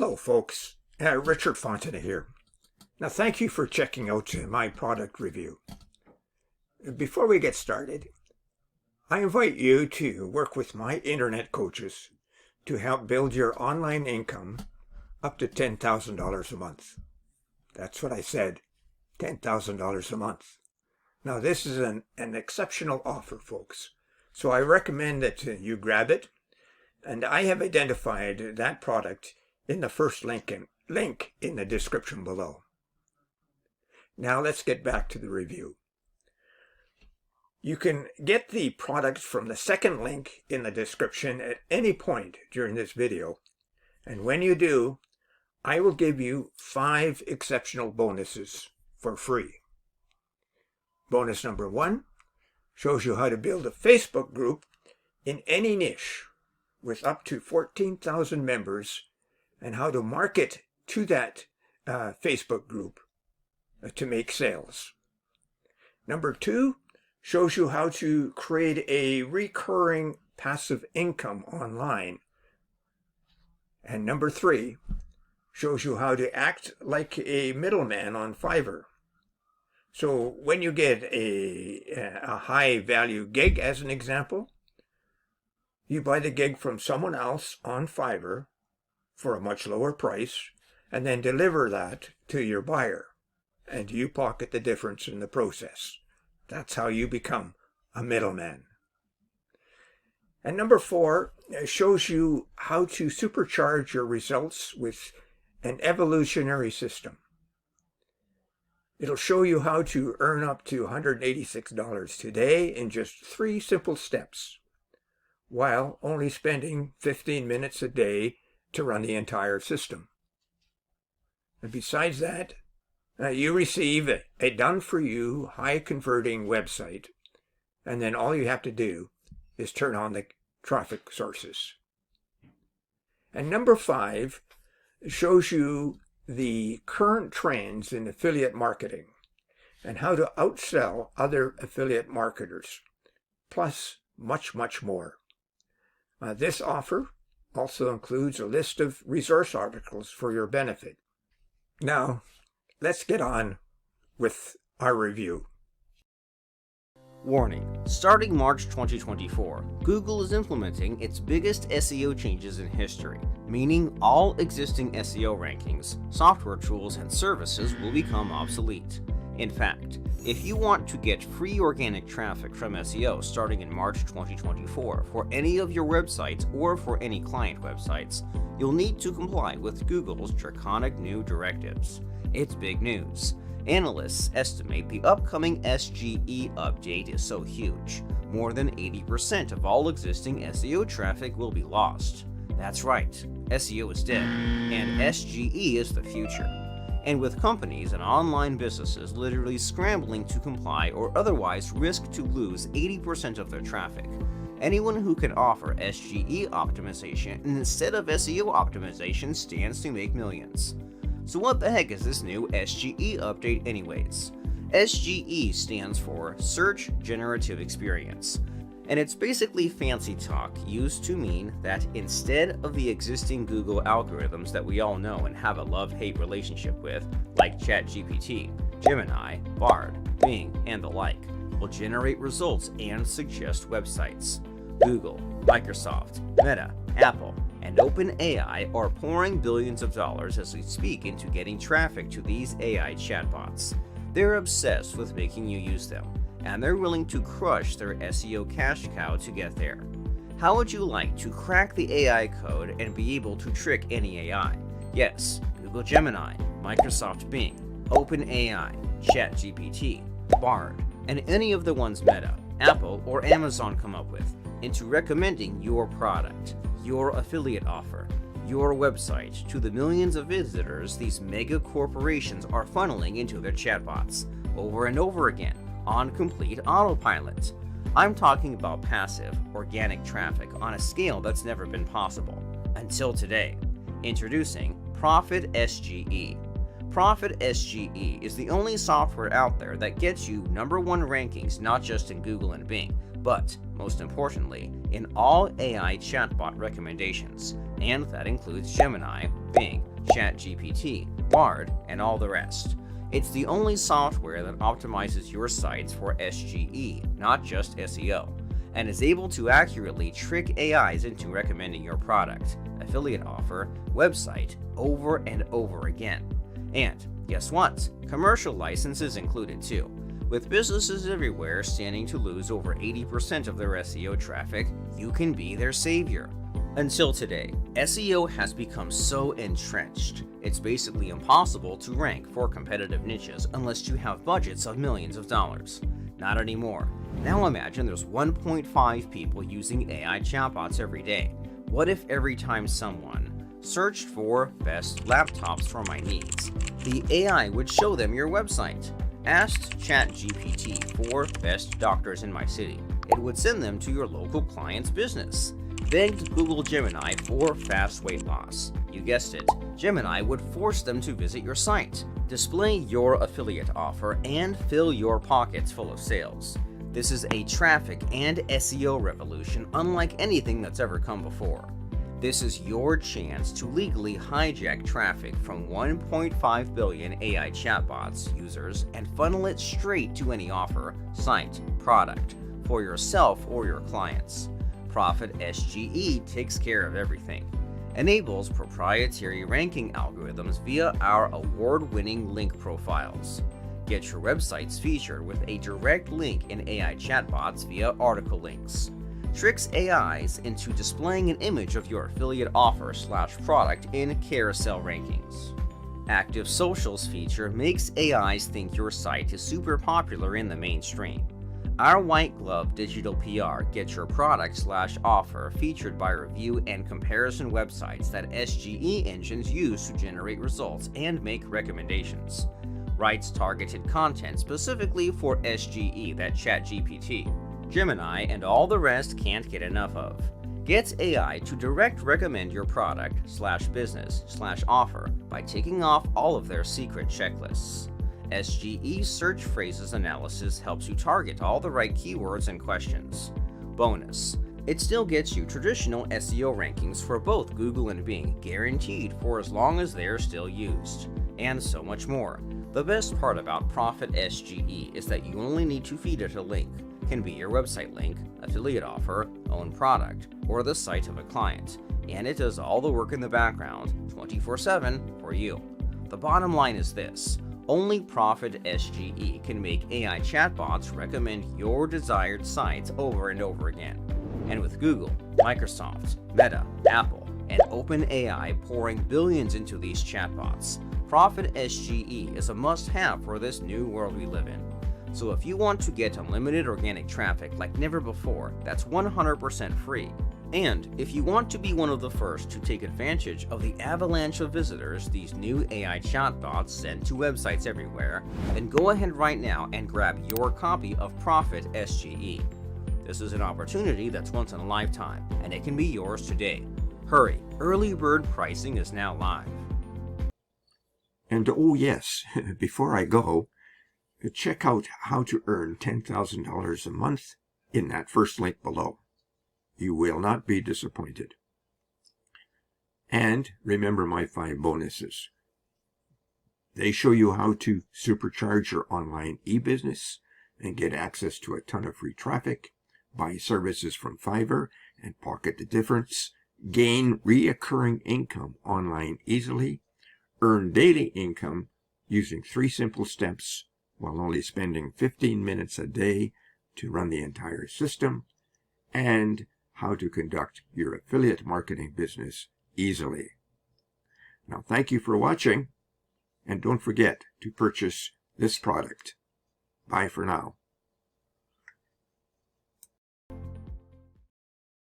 Hello folks, Richard Fontana here. Now thank you for checking out my product review. Before we get started, I invite you to work with my internet coaches to help build your online income up to $10,000 a month. That's what I said, $10,000 a month. Now this is an exceptional offer, folks, so I recommend that you grab it, and I have identified that product in the first link in the description below. Now let's get back to the review. You can get the product from the second link in the description at any point during this video, and when you do, I will give you 5 exceptional bonuses for free. Bonus number 1 shows you how to build a Facebook group in any niche with up to 14,000 members and how to market to that Facebook group to make sales. Number 2 shows you how to create a recurring passive income online. And number 3 shows you how to act like a middleman on Fiverr. So when you get a high value gig, as an example, you buy the gig from someone else on Fiverr for a much lower price, and then deliver that to your buyer, and you pocket the difference in the process. That's how you become a middleman. And number 4 shows you how to supercharge your results with an evolutionary system. It'll show you how to earn up to $186 today in just 3 simple steps, while only spending 15 minutes a day to run the entire system. And besides that, you receive a done-for-you, high-converting website, and then all you have to do is turn on the traffic sources. And number 5 shows you the current trends in affiliate marketing and how to outsell other affiliate marketers, plus much, much more. This offer also includes a list of resource articles for your benefit. Now, let's get on with our review. Warning: starting March 2024, Google is implementing its biggest SEO changes in history, meaning all existing SEO rankings, software tools, and services will become obsolete. In fact, if you want to get free organic traffic from SEO starting in March 2024 for any of your websites or for any client websites, you'll need to comply with Google's draconic new directives. It's big news. Analysts estimate the upcoming SGE update is so huge, more than 80% of all existing SEO traffic will be lost. That's right, SEO is dead, and SGE is the future. And with companies and online businesses literally scrambling to comply or otherwise risk to lose 80% of their traffic, anyone who can offer SGE optimization instead of SEO optimization stands to make millions. So what the heck is this new SGE update anyways? SGE stands for Search Generative Experience, and it's basically fancy talk used to mean that instead of the existing Google algorithms that we all know and have a love-hate relationship with, like ChatGPT, Gemini, Bard, Bing, and the like, will generate results and suggest websites. Google, Microsoft, Meta, Apple, and OpenAI are pouring billions of dollars as we speak into getting traffic to these AI chatbots. They're obsessed with making you use them, and they're willing to crush their SEO cash cow to get there. How would you like to crack the AI code and be able to trick any AI? Yes, Google Gemini, Microsoft Bing, OpenAI, ChatGPT, Bard, and any of the ones Meta, Apple, or Amazon come up with, into recommending your product, your affiliate offer, your website to the millions of visitors these mega corporations are funneling into their chatbots over and over again on complete autopilot. I'm talking about passive, organic traffic on a scale that's never been possible until today. Introducing Profit SGE. Profit SGE is the only software out there that gets you #1 rankings not just in Google and Bing, but, most importantly, in all AI chatbot recommendations, and that includes Gemini, Bing, ChatGPT, Bard, and all the rest. It's the only software that optimizes your sites for SGE, not just SEO, and is able to accurately trick AIs into recommending your product, affiliate offer, website over and over again. And guess what? Commercial licenses included too. With businesses everywhere standing to lose over 80% of their SEO traffic, you can be their savior. Until today, SEO has become so entrenched, it's basically impossible to rank for competitive niches unless you have budgets of millions of dollars. Not anymore. Now imagine there's 1.5 people using AI chatbots every day. What if every time someone searched for best laptops for my needs, the AI would show them your website? Asked ChatGPT for best doctors in my city, it would send them to your local client's business. Begged Google Gemini for fast weight loss. You guessed it, Gemini would force them to visit your site, display your affiliate offer, and fill your pockets full of sales. This is a traffic and SEO revolution unlike anything that's ever come before. This is your chance to legally hijack traffic from 1.5 billion AI chatbots users and funnel it straight to any offer, site, product for yourself or your clients. Profit SGE takes care of everything. Enables proprietary ranking algorithms via our award-winning link profiles. Get your websites featured with a direct link in AI chatbots via article links. Tricks AIs into displaying an image of your affiliate offer/product in carousel rankings. Active Socials feature makes AIs think your site is super popular in the mainstream. Our white glove digital PR gets your product/offer featured by review and comparison websites that SGE engines use to generate results and make recommendations. Writes targeted content specifically for SGE that ChatGPT, Gemini, and all the rest can't get enough of. Gets AI to direct recommend your product/business/offer by taking off all of their secret checklists. SGE search phrases analysis helps you target all the right keywords and questions. Bonus: it still gets you traditional SEO rankings for both Google and Bing, guaranteed for as long as they're still used. And so much more. The best part about Profit SGE is that you only need to feed it a link. Can be your website link, affiliate offer, own product, or the site of a client, and it does all the work in the background 24/7 for you. The bottom line is this: only Profit SGE can make AI chatbots recommend your desired sites over and over again. And with Google, Microsoft, Meta, Apple, and OpenAI pouring billions into these chatbots, Profit SGE is a must-have for this new world we live in. So if you want to get unlimited organic traffic like never before, that's 100% free. And if you want to be one of the first to take advantage of the avalanche of visitors these new AI chatbots send to websites everywhere, then go ahead right now and grab your copy of Profit SGE. This is an opportunity that's once in a lifetime, and it can be yours today. Hurry, early bird pricing is now live. And oh yes, before I go, check out how to earn $10,000 a month in that first link below. You will not be disappointed. And remember my 5 bonuses. They show you how to supercharge your online e-business and get access to a ton of free traffic, buy services from Fiverr and pocket the difference, gain reoccurring income online easily, earn daily income using 3 simple steps while only spending 15 minutes a day to run the entire system, and how to conduct your affiliate marketing business easily. Now, thank you for watching, and don't forget to purchase this product. Bye for now.